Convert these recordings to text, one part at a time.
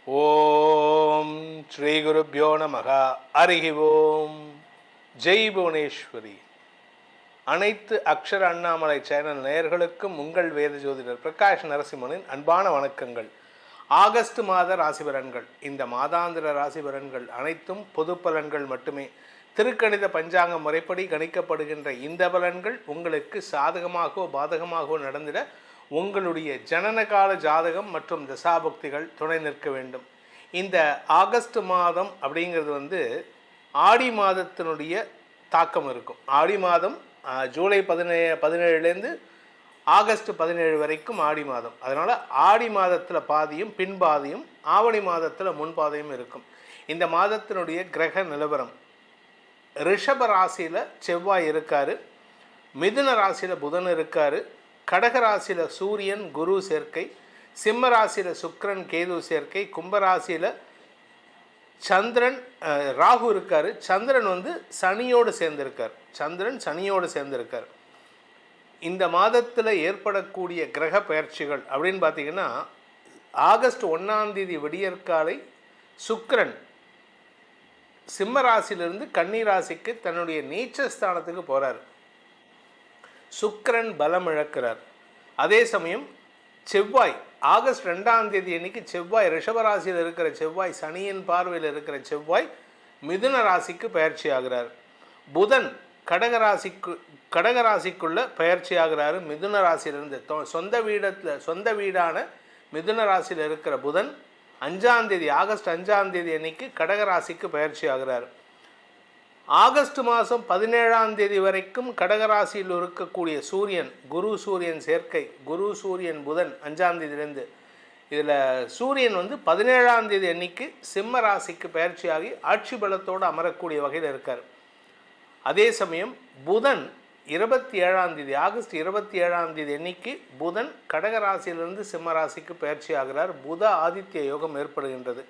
ஓம் ஸ்ரீ குருப்யோ நமக. ஹரிஹி ஓம். ஜெய் புவனேஸ்வரி. அனைத்து அக்ஷர அண்ணாமலை சேனல் நேயர்களுக்கும் உங்கள் வேத ஜோதிடர் பிரகாஷ் நரசிம்மனின் அன்பான வணக்கங்கள். ஆகஸ்ட் மாத ராசி பலன்கள். இந்த மாதாந்திர ராசி பலன்கள் அனைத்தும் பொது பலன்கள் மட்டுமே. திருக்கணித பஞ்சாங்க முறைப்படி கணிக்கப்படுகின்ற இந்த பலன்கள் உங்களுக்கு சாதகமாகவோ பாதகமாகவோ நடந்திட உங்களுடைய ஜனனகால ஜாதகம் மற்றும் தசாபுக்திகள் துணை நிற்க வேண்டும். இந்த ஆகஸ்ட் மாதம் அப்படிங்கிறது ஆடி மாதத்தினுடைய தாக்கம் இருக்கும். ஆடி மாதம் ஜூலை 17 ஆகஸ்ட் 17 வரைக்கும் ஆடி மாதம். அதனால் ஆடி மாதத்தில் பாதியும் பின்பாதியும், ஆவணி மாதத்தில் முன்பாதையும் இருக்கும். இந்த மாதத்தினுடைய கிரக நிலவரம்: ரிஷப ராசியில் செவ்வாய் இருக்கார், மிதுன ராசியில் புதன் இருக்கார், கடக ராசியில் சூரியன் குரு சேர்க்கை, சிம்ம ராசியில் சுக்கிரன் கேது சேர்க்கை, கும்பராசியில் சந்திரன் ராகு இருக்கார். சந்திரன் சனியோடு சேர்ந்திருக்கார். இந்த மாதத்தில் ஏற்படக்கூடிய கிரக பயிற்சிகள் அப்படின்னு பார்த்தீங்கன்னா, ஆகஸ்ட் 1 விடியற்காலை சுக்கிரன் சிம்ம ராசியிலிருந்து கன்னி ராசிக்கு தன்னுடைய நீச்சஸ்தானத்துக்கு போகிறார். சுக்கிரன் பலம் இழக்கிறார். அதே சமயம் செவ்வாய் ஆகஸ்ட் 2 அன்னைக்கு செவ்வாய் ரிஷபராசியில் இருக்கிற செவ்வாய், சனியின் பார்வையில் இருக்கிற செவ்வாய் மிதுன ராசிக்கு பயிற்சி ஆகிறார். புதன் கடகராசிக்குள்ள பயிற்சி ஆகிறாரு. மிதுன ராசியிலிருந்து சொந்த வீடான மிதுன ராசியில் இருக்கிற புதன் ஆகஸ்ட் 5 அன்னைக்கு கடகராசிக்கு பயிற்சி ஆகிறார். ஆகஸ்ட் மாதம் 17 வரைக்கும் கடகராசியில் இருக்கக்கூடிய சூரியன் குரு சூரியன் சேர்க்கை, குரு சூரியன் புதன் 5 இதில் சூரியன் 17 அன்னைக்கு சிம்ம ராசிக்கு பயிற்சியாகி ஆட்சி பலத்தோடு அமரக்கூடிய வகையில் இருக்கார். அதே சமயம் புதன் 27 ஆகஸ்ட் 27 அன்னைக்கு புதன் கடகராசியிலிருந்து சிம்ம ராசிக்கு பயிற்சி ஆகிறார். புத ஆதித்ய யோகம் ஏற்படுகின்றது.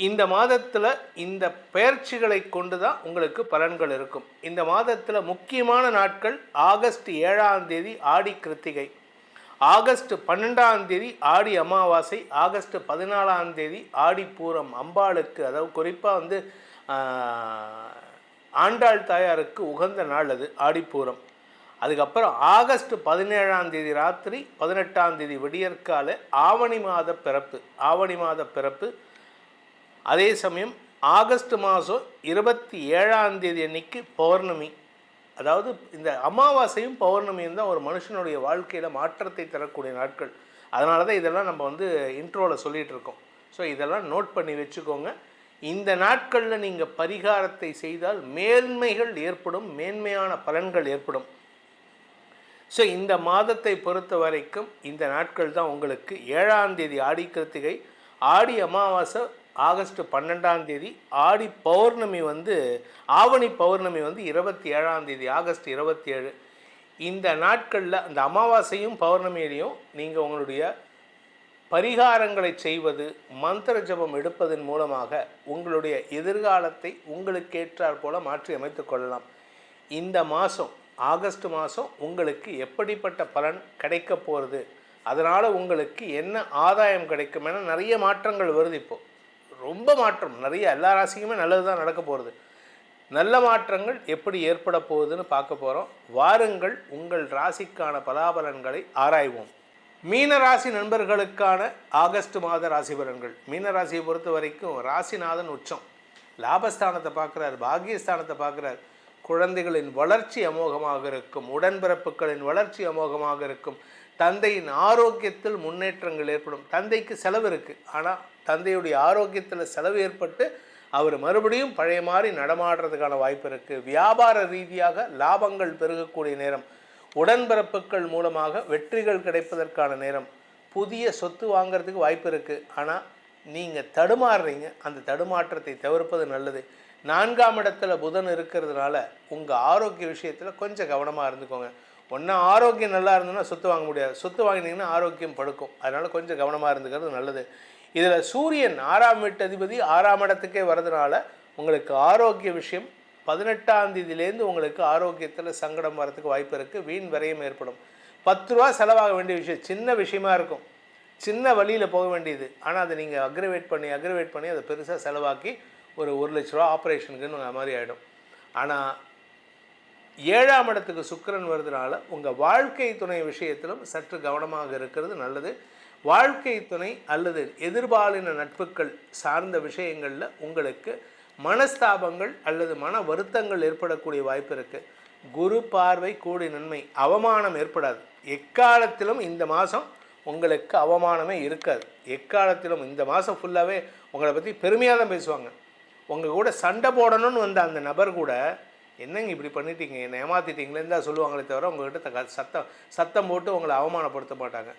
இந்த மாதத்தில் இந்த பயிற்சிகளை கொண்டு தான் உங்களுக்கு பலன்கள் இருக்கும். இந்த மாதத்தில் முக்கியமான நாட்கள்: ஆகஸ்ட் 7 ஆடி கிருத்திகை, ஆகஸ்ட் 12 ஆடி அமாவாசை, ஆகஸ்ட் 14 ஆடி பூரம். அம்பாளுக்கு, அதாவது குறிப்பாக ஆண்டாள் தாயாருக்கு உகந்த நாள் அது ஆடிப்பூரம். அதுக்கப்புறம் ஆகஸ்ட் 17 ராத்திரி 18 விடியற்கால ஆவணி மாத பிறப்பு. அதே சமயம் ஆகஸ்ட் மாதம் 27 அன்னைக்கு பௌர்ணமி. அதாவது இந்த அமாவாசையும் பௌர்ணமியும் தான் ஒரு மனுஷனுடைய வாழ்க்கையில் மாற்றத்தை தரக்கூடிய நாட்கள். அதனால தான் இதெல்லாம் நம்ம இன்ட்ரோவில் சொல்லிகிட்டு இருக்கோம். ஸோ இதெல்லாம் நோட் பண்ணி வச்சுக்கோங்க. இந்த நாட்களில் நீங்கள் பரிகாரத்தை செய்தால் மேன்மைகள் ஏற்படும், மேன்மையான பலன்கள் ஏற்படும். ஸோ இந்த மாதத்தை பொறுத்த வரைக்கும் இந்த நாட்கள் தான் உங்களுக்கு 7 ஆடி கிருத்திகை, ஆடி அமாவாசை ஆகஸ்ட் 12 ஆடி பௌர்ணமி ஆவணி பௌர்ணமி 27 ஆகஸ்ட் 27. இந்த நாட்களில் அந்த அமாவாசையும் பௌர்ணமியிலையும் நீங்கள் உங்களுடைய பரிகாரங்களை செய்வது, மந்திர ஜபம் எடுப்பதன் மூலமாக உங்களுடைய எதிர்காலத்தை உங்களுக்கேற்றாற் போல மாற்றி அமைத்து கொள்ளலாம். இந்த மாதம் ஆகஸ்ட் மாதம் உங்களுக்கு எப்படிப்பட்ட பலன் கிடைக்க போகிறது, அதனால் உங்களுக்கு என்ன ஆதாயம் கிடைக்கும் என நிறைய மாற்றங்கள் வருது. இப்போது ரொம்ப மாற்றம் நிறைய, எல்லா ராசிக்குமே நல்லது தான் நடக்க போகிறது. நல்ல மாற்றங்கள் எப்படி ஏற்பட போகுதுன்னு பார்க்க போகிறோம். வாருங்கள் உங்கள் ராசிக்கான பலாபலன்களை ஆராய்வோம். மீன ராசி நண்பர்களுக்கான ஆகஸ்ட் மாத ராசி பலன்கள். மீன ராசியை பொறுத்த வரைக்கும் ராசிநாதன் உச்சம், லாபஸ்தானத்தை பார்க்குறார், பாகியஸ்தானத்தை பார்க்குறார். குழந்தைகளின் வளர்ச்சி அமோகமாக இருக்கும், உடன்பிறப்புகளின் வளர்ச்சி அமோகமாக இருக்கும், தந்தையின் ஆரோக்கியத்தில் முன்னேற்றங்கள் ஏற்படும். தந்தைக்கு செலவு இருக்குது, ஆனால் தந்தையுடைய ஆரோக்கியத்தில் செலவு ஏற்பட்டு அவர் மறுபடியும் பழைய மாதிரி நடமாடுறதுக்கான வாய்ப்பு இருக்குது. வியாபார ரீதியாக லாபங்கள் பெருகக்கூடிய நேரம், உடன்பிறப்புகள் மூலமாக வெற்றிகள் கிடைப்பதற்கான நேரம், புதிய சொத்து வாங்கிறதுக்கு வாய்ப்பு இருக்குது. ஆனால் நீங்கள் தடுமாறுறீங்க. அந்த தடுமாற்றத்தை தவிர்ப்பது நல்லது. 4ஆம் இடத்துல புதன் இருக்கிறதுனால உங்கள் ஆரோக்கிய விஷயத்தில் கொஞ்சம் கவனமாக இருந்துக்கோங்க. ஒன்றா ஆரோக்கியம் நல்லா இருந்ததுன்னா சொத்து வாங்க முடியாது, சொத்து வாங்கினீங்கன்னா ஆரோக்கியம் படுக்கும். அதனால் கொஞ்சம் கவனமாக இருந்துக்கிறது நல்லது. இதில் சூரியன் 6ஆம் வீட்டு அதிபதி 6ஆம் இடத்துக்கே வர்றதுனால உங்களுக்கு ஆரோக்கிய விஷயம் 18 உங்களுக்கு ஆரோக்கியத்தில் சங்கடம் வரத்துக்கு வாய்ப்பு இருக்குது. வீண் விரயம் ஏற்படும். 10 ரூபா செலவாக வேண்டிய விஷயம் சின்ன விஷயமா இருக்கும். சின்ன வழியில் போக வேண்டியது. ஆனால் அதை நீங்கள் அக்ரவேட் பண்ணி அதை பெருசாக செலவாக்கி ஒரு 1,00,000 ரூபா ஆப்ரேஷனுக்குன்னு மாதிரி ஆகிடும். ஆனால் 7ஆம் இடத்துக்கு சுக்கிரன் வருதுனால உங்கள் வாழ்க்கை துணை விஷயத்திலும் சற்று கவனமாக இருக்கிறது நல்லது. வாழ்க்கை துணை அல்லது எதிர்பாலின நட்புகள் சார்ந்த விஷயங்களில் உங்களுக்கு மனஸ்தாபங்கள் அல்லது மன வருத்தங்கள் ஏற்படக்கூடிய வாய்ப்பு இருக்குது. குரு பார்வை கூடி நன்மை, அவமானம் ஏற்படாது. எக்காலத்திலும் இந்த மாதம் உங்களுக்கு அவமானமே இருக்காது. எக்காலத்திலும் இந்த மாதம் ஃபுல்லாகவே உங்களை பற்றி பெருமையாக தான் பேசுவாங்க. உங்கள் கூட சண்டை போடணும்னு வந்த அந்த நபர் கூட என்னங்க இப்படி பண்ணிட்டீங்க, என்னை ஏமாற்றிட்டீங்களேன்னு தான் சொல்லுவாங்களே தவிர உங்கள்கிட்ட சத்தம் போட்டு உங்களை அவமானப்படுத்த மாட்டாங்க.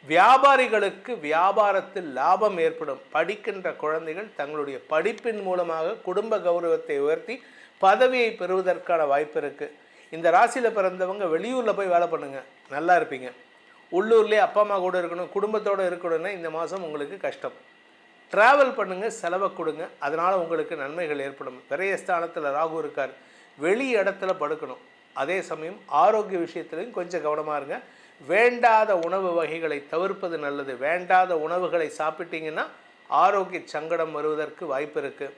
வியாபாரிகளுக்கு வியாபாரத்தில் லாபம் ஏற்படும். படிக்கின்ற குழந்தைகள் தங்களுடைய படிப்பின் மூலமாக குடும்ப கௌரவத்தை உயர்த்தி பதவியை பெறுவதற்கான வாய்ப்பு இருக்குது. இந்த ராசியில் பிறந்தவங்க வெளியூரில் போய் வேலை பண்ணுங்கள், நல்லா இருப்பீங்க. உள்ளூர்லேயே அப்பா அம்மா கூட இருக்கணும், குடும்பத்தோடு இருக்கணும்னா இந்த மாதம் உங்களுக்கு கஷ்டம். ட்ராவல் பண்ணுங்கள், செலவை கொடுங்க, அதனால் உங்களுக்கு நன்மைகள் ஏற்படும். விரயஸ்தானத்தில் ராகு இருக்கார், வெளி இடத்துல படுக்கணும். அதே சமயம் ஆரோக்கிய விஷயத்துலையும் கொஞ்சம் கவனமாக இருங்க. வேண்டாத உணவு வகைகளை தவிர்ப்பது நல்லது. வேண்டாத உணவுகளை சாப்பிட்டீங்கன்னா ஆரோக்கிய சங்கடம் வருவதற்கு வாய்ப்பு இருக்குது.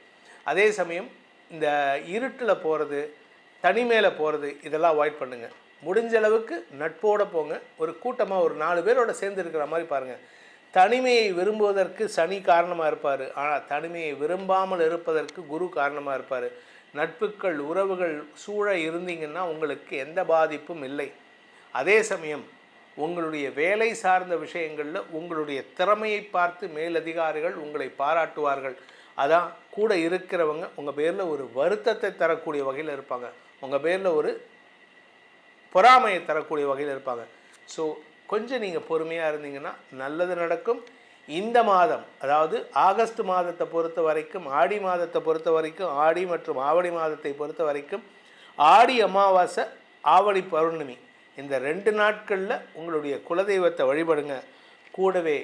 அதே சமயம் இந்த இருட்டில் போகிறது, தனிமையில் போகிறது, இதெல்லாம் அவாய்ட் பண்ணுங்கள். முடிஞ்ச அளவுக்கு நட்போடு போங்க. ஒரு கூட்டமாக ஒரு 4 பேரோட சேர்ந்து இருக்கிற மாதிரி பாருங்கள். தனிமையை விரும்புவதற்கு சனி காரணமாக இருப்பார், ஆனால் தனிமையை விரும்பாமல் இருப்பதற்கு குரு காரணமாக இருப்பார். நட்புகள் உறவுகள் சூழ இருந்தீங்கன்னா உங்களுக்கு எந்த பாதிப்பும் இல்லை. அதே சமயம் உங்களுடைய வேலை சார்ந்த விஷயங்களில் உங்களுடைய திறமையை பார்த்து மேலதிகாரிகள் உங்களை பாராட்டுவார்கள். அதான் கூட இருக்கிறவங்க உங்கள் பேரில் ஒரு வருத்தத்தை தரக்கூடிய வகையில் இருப்பாங்க, உங்கள் பேரில் ஒரு பொறாமையை தரக்கூடிய வகையில் இருப்பாங்க. ஸோ கொஞ்சம் நீங்கள் பொறுமையாக இருந்தீங்கன்னா நல்லது நடக்கும். இந்த மாதம், அதாவது ஆகஸ்ட் மாதத்தை பொறுத்த வரைக்கும், ஆடி மாதத்தை பொறுத்த வரைக்கும், ஆடி மற்றும் ஆவணி மாதத்தை பொறுத்த வரைக்கும், ஆடி அமாவாசை ஆவணி பௌர்ணமி இந்த 2 நாட்களில் உங்களுடைய குலதெய்வத்தை வழிபடுங்க. கூடவே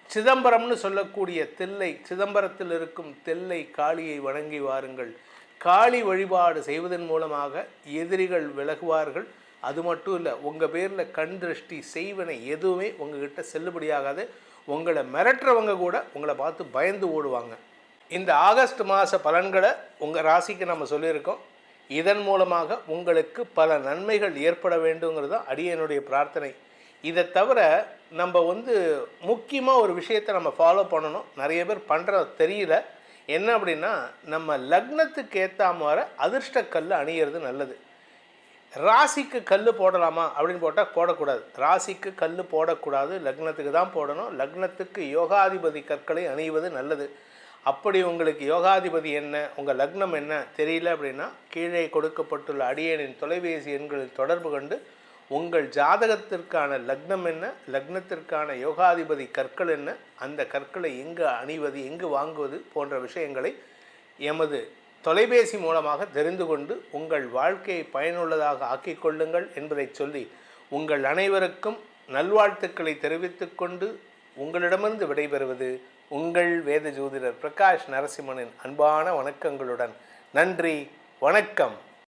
சிதம்பரம்னு சொல்லக்கூடிய தில்லை, சிதம்பரத்தில் இருக்கும் தில்லை காளியை வணங்கி வாருங்கள். காளி வழிபாடு செய்வதன் மூலமாக எதிரிகள் விலகுவார்கள். அது மட்டும் இல்லை, உங்கள் பேரில் கண் திருஷ்டி செய்வனை எதுவுமே உங்ககிட்ட செல்லுபடியாகாது. உங்களை மிரட்டுறவங்க கூட உங்களை பார்த்து பயந்து ஓடுவாங்க. இந்த ஆகஸ்ட் மாத பலன்களை உங்கள் ராசிக்கு நம்ம சொல்லியிருக்கோம். இதன் மூலமாக உங்களுக்கு பல நன்மைகள் ஏற்பட வேண்டுங்கிறது தான் அடியனுடைய பிரார்த்தனை. இதை தவிர நம்ம முக்கியமாக ஒரு விஷயத்தை நம்ம ஃபாலோ பண்ணணும். நிறைய பேர் பண்ணுறது தெரியல. என்ன அப்படின்னா, நம்ம லக்னத்துக்கு ஏற்ற மாதிரி அதிர்ஷ்ட கல் அணியிறது நல்லது. ராசிக்கு கல் போடலாமா அப்படின்னு போட்டால் போடக்கூடாது. ராசிக்கு கல் போடக்கூடாது, லக்னத்துக்கு தான் போடணும். லக்னத்துக்கு யோகாதிபதி கற்களை அணிவது நல்லது. அப்படி உங்களுக்கு யோகாதிபதி என்ன, உங்கள் லக்னம் என்ன தெரியல அப்படின்னா, கீழே கொடுக்கப்பட்டுள்ள அடியனின் தொலைபேசி எண்களில் தொடர்பு கொண்டு உங்கள் ஜாதகத்திற்கான லக்னம் என்ன, லக்னத்திற்கான யோகாதிபதி கற்கள் என்ன, அந்த கற்களை எங்கு அணிவது, எங்கு வாங்குவது போன்ற விஷயங்களை எமது தொலைபேசி மூலமாக தெரிந்து கொண்டு உங்கள் வாழ்க்கையை பயனுள்ளதாக ஆக்கிக் கொள்ளுங்கள் என்பதை சொல்லி உங்கள் அனைவருக்கும் நல்வாழ்த்துக்களை தெரிவித்துக் கொண்டு உங்களிடமிருந்து விடைபெறுவது உங்கள் வேத ஜோதிடர் பிரகாஷ் நரசிம்மனின் அன்பான வணக்கங்களுடன். நன்றி, வணக்கம்.